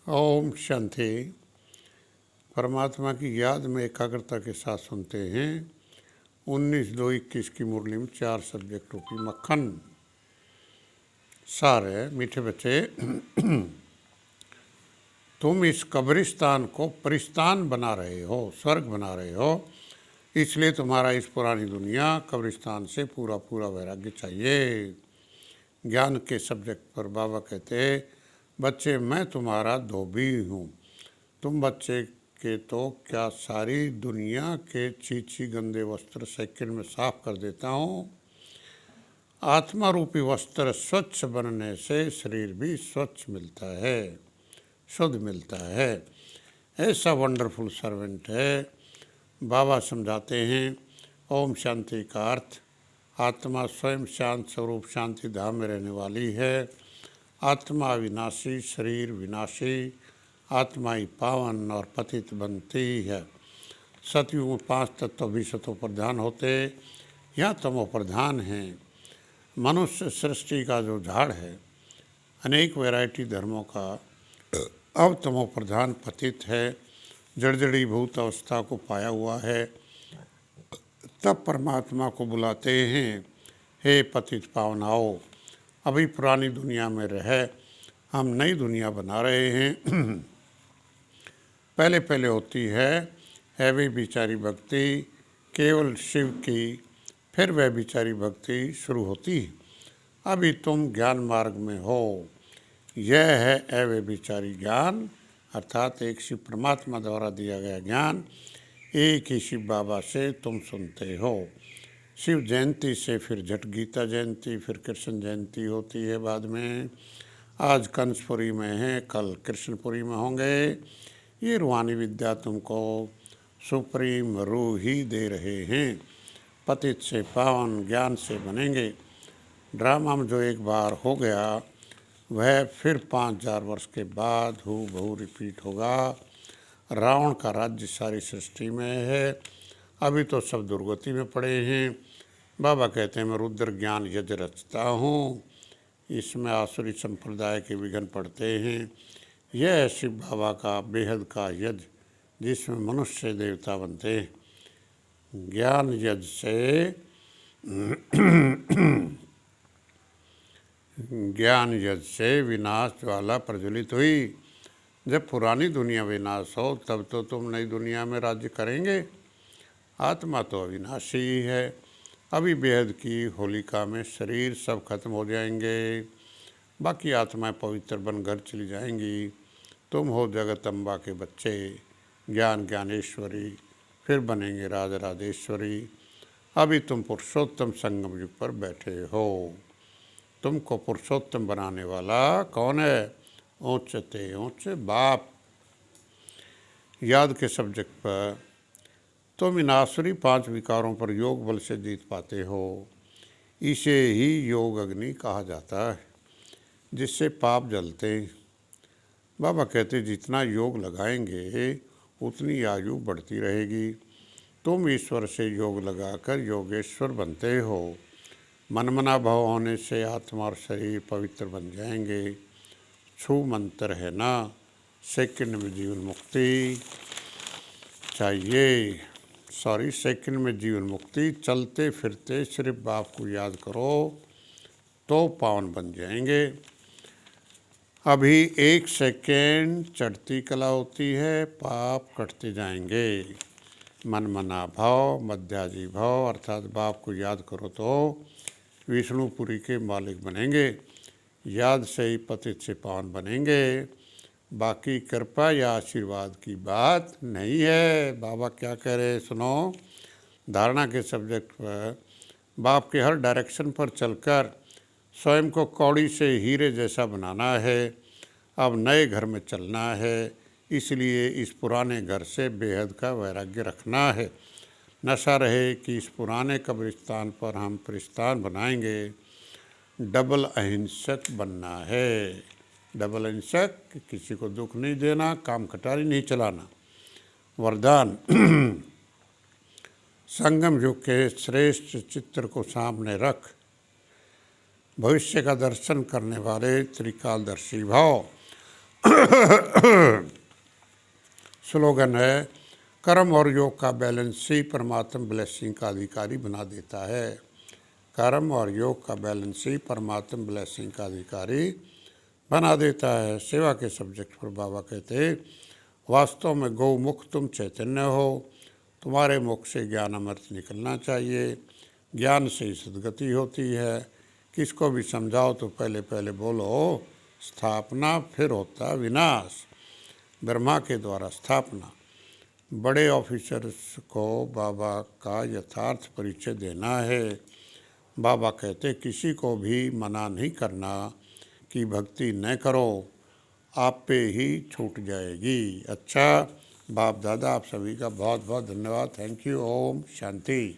ओम शांति। परमात्मा की याद में एकाग्रता के साथ सुनते हैं 19-2-21 की मुरली में 4 सब्जेक्ट रूपी मक्खन। सार है मीठे बच्चे, तुम इस कब्रिस्तान को परिस्तान बना रहे हो, स्वर्ग बना रहे हो, इसलिए तुम्हारा इस पुरानी दुनिया कब्रिस्तान से पूरा पूरा वैराग्य चाहिए। ज्ञान के सब्जेक्ट पर बाबा कहते, बच्चे मैं तुम्हारा धोबी हूँ। तुम बच्चे के तो क्या सारी दुनिया के चीची गंदे वस्त्र सेकंड में साफ कर देता हूँ। आत्मा रूपी वस्त्र स्वच्छ बनने से शरीर भी स्वच्छ मिलता है, शुद्ध मिलता है। ऐसा वंडरफुल सर्वेंट है। बाबा समझाते हैं ओम शांति का अर्थ, आत्मा स्वयं शांत स्वरूप शांति धाम में रहने वाली है। आत्मा विनाशी, शरीर विनाशी, आत्मा ही पावन और पतित बनती है। सतयुग में 5 तत्व भी सतो प्रधान होते, यहाँ तमो प्रधान हैं। मनुष्य सृष्टि का जो झाड़ है, अनेक वैरायटी धर्मों का, अब तमो प्रधान पतित है, जड़जड़ी भूत अवस्था को पाया हुआ है। तब परमात्मा को बुलाते हैं, हे पतित पावन आओ। अभी पुरानी दुनिया में रहे, हम नई दुनिया बना रहे हैं। पहले पहले होती है वे बिचारी भक्ति केवल शिव की, फिर वह बिचारी भक्ति शुरू होती है। अभी तुम ज्ञान मार्ग में हो। यह है अवे बिचारी ज्ञान, अर्थात एक शिव परमात्मा द्वारा दिया गया ज्ञान। एक ही शिव बाबा से तुम सुनते हो। शिव जयंती से फिर झट गीता जयंती, फिर कृष्ण जयंती होती है बाद में। आज कंसपुरी में है, कल कृष्णपुरी में होंगे। ये रूहानी विद्या तुमको सुप्रीम रूह ही दे रहे हैं। पतित से पावन ज्ञान से बनेंगे। ड्रामा में जो एक बार हो गया वह फिर 5000 वर्ष के बाद हूबहू रिपीट होगा। रावण का राज्य सारी सृष्टि में है। अभी तो सब दुर्गति में पड़े हैं। बाबा कहते हैं मैं रुद्र ज्ञान यज्ञ रचता हूँ, इसमें आसुरी संप्रदाय के विघ्न पड़ते हैं। यह है शिव बाबा का बेहद का यज्ञ, जिसमें मनुष्य देवता बनते हैं। ज्ञान यज्ञ से ज्ञान यज्ञ से विनाश ज्वाला प्रज्वलित हुई। जब पुरानी दुनिया विनाश हो तब तो तुम नई दुनिया में राज्य करेंगे। आत्मा तो अविनाशी ही है। अभी बेहद की होलिका में शरीर सब खत्म हो जाएंगे, बाकी आत्माएं पवित्र बन घर चली जाएंगी। तुम हो जगत अम्बा के बच्चे, ज्ञान ज्ञानेश्वरी, फिर बनेंगे राज राजेश्वरी। अभी तुम पुरुषोत्तम संगम युग पर बैठे हो। तुमको पुरुषोत्तम बनाने वाला कौन है? ऊंचते ऊंचे बाप। याद के सब्जेक्ट पर तुम इन आसुरी 5 विकारों पर योग बल से जीत पाते हो। इसे ही योग अग्नि कहा जाता है, जिससे पाप जलते। बाबा कहते जितना योग लगाएंगे उतनी आयु बढ़ती रहेगी। तुम ईश्वर से योग लगाकर योगेश्वर बनते हो। मनमना भाव होने से आत्मा और शरीर पवित्र बन जाएंगे। छू मंत्र है ना, सेकंड में जीवन मुक्ति चाहिए। सेकंड में जीवन मुक्ति। चलते फिरते सिर्फ बाप को याद करो तो पावन बन जाएंगे। अभी 1 सेकेंड चढ़ती कला होती है, पाप कटते जाएंगे। मनमना भाव, मध्याजी भाव, अर्थात बाप को याद करो तो विष्णुपुरी के मालिक बनेंगे। याद से ही पतित से पावन बनेंगे। बाकी कृपा या आशीर्वाद की बात नहीं है। बाबा क्या कह रहे सुनो। धारणा के सब्जेक्ट पर बाप के हर डायरेक्शन पर चलकर स्वयं को कौड़ी से हीरे जैसा बनाना है। अब नए घर में चलना है, इसलिए इस पुराने घर से बेहद का वैराग्य रखना है। नशा रहे कि इस पुराने कब्रिस्तान पर हम परिस्तान बनाएंगे। डबल अहिंसक बनना है। डबल अहिंसक, किसी को दुख नहीं देना, काम कटारी नहीं चलाना। वरदान संगम युग के श्रेष्ठ चित्र को सामने रख भविष्य का दर्शन करने वाले त्रिकालदर्शी भाव स्लोगन है, कर्म और योग का बैलेंस ही परमात्मा ब्लेसिंग का अधिकारी बना देता है। कर्म और योग का बैलेंस ही परमात्मा ब्लेसिंग का अधिकारी बना देता है। सेवा के सब्जेक्ट पर बाबा कहते, वास्तव में गौमुख तुम चैतन्य हो, तुम्हारे मुख से ज्ञान अमृत निकलना चाहिए। ज्ञान से ही सद्गति होती है। किसको भी समझाओ तो पहले पहले बोलो स्थापना, फिर होता विनाश। ब्रह्मा के द्वारा स्थापना। बड़े ऑफिसर्स को बाबा का यथार्थ परिचय देना है। बाबा कहते, किसी को भी मना नहीं करना कि भक्ति न करो, आप पे ही छूट जाएगी। अच्छा, बाप दादा आप सभी का बहुत बहुत धन्यवाद। Thank you. ओम शांति।